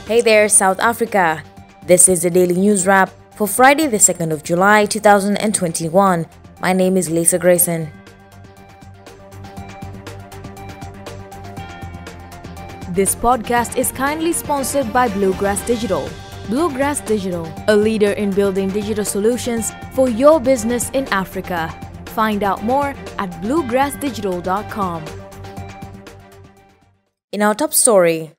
Hey there, South Africa. This is the Daily News Wrap for Friday, the 2nd of July, 2021. My name is Lisa Grayson. This podcast is kindly sponsored by Bluegrass Digital. Bluegrass Digital, a leader in building digital solutions for your business in Africa. Find out more at bluegrassdigital.com. In our top story,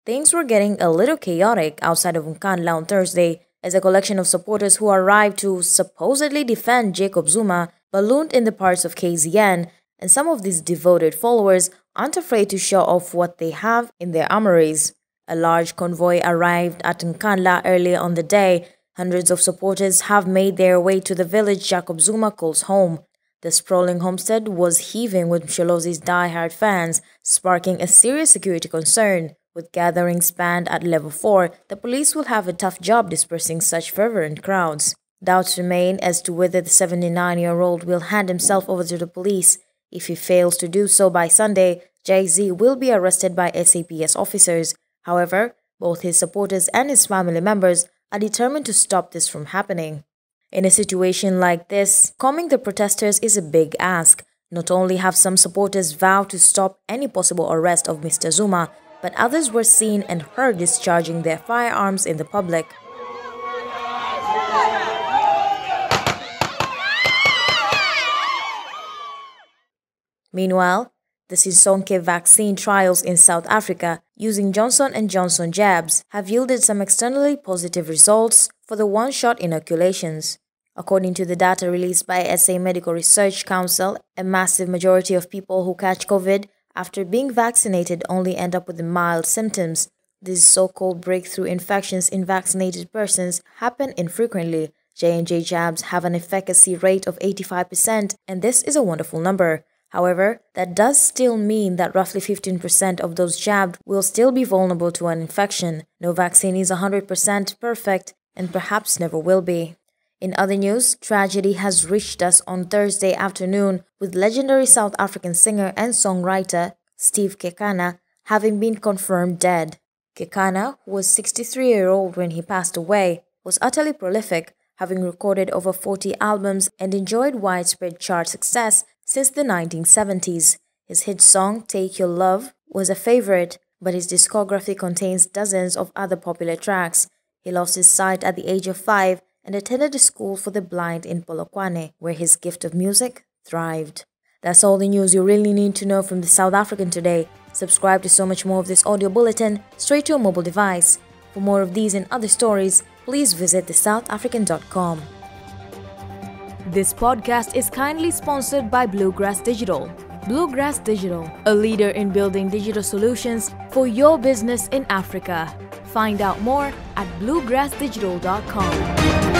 things were getting a little chaotic outside of Nkandla on Thursday as a collection of supporters who arrived to supposedly defend Jacob Zuma ballooned in the parts of KZN, and some of these devoted followers aren't afraid to show off what they have in their armories. A large convoy arrived at Nkandla earlier on the day. Hundreds of supporters have made their way to the village Jacob Zuma calls home. The sprawling homestead was heaving with Msholozi's die-hard fans, sparking a serious security concern. With gatherings banned at level 4, the police will have a tough job dispersing such fervent crowds. Doubts remain as to whether the 79-year-old will hand himself over to the police. If he fails to do so by Sunday, Jay-Z will be arrested by SAPS officers. However, both his supporters and his family members are determined to stop this from happening. In a situation like this, calming the protesters is a big ask. Not only have some supporters vowed to stop any possible arrest of Mr. Zuma, but others were seen and heard discharging their firearms in the public. Meanwhile, the Sisonke vaccine trials in South Africa using Johnson & Johnson jabs have yielded some externally positive results for the one-shot inoculations. According to the data released by SA Medical Research Council, a massive majority of people who catch COVID after being vaccinated only end up with mild symptoms. These so-called breakthrough infections in vaccinated persons happen infrequently. J&J jabs have an efficacy rate of 85%, and this is a wonderful number. However, that does still mean that roughly 15% of those jabbed will still be vulnerable to an infection. No vaccine is 100% perfect and perhaps never will be. In other news, tragedy has reached us on Thursday afternoon with legendary South African singer and songwriter Steve Kekana having been confirmed dead. Kekana, who was 63-year-old when he passed away, was utterly prolific, having recorded over 40 albums and enjoyed widespread chart success since the 1970s. His hit song, Take Your Love, was a favorite, but his discography contains dozens of other popular tracks. He lost his sight at the age of 5 and attended a school for the blind in Polokwane, where his gift of music thrived. That's all the news you really need to know from the South African today. Subscribe to so much more of this audio bulletin straight to your mobile device. For more of these and other stories, please visit theSouthAfrican.com. This podcast is kindly sponsored by Bluegrass Digital. Bluegrass Digital, a leader in building digital solutions for your business in Africa. Find out more at bluegrassdigital.com.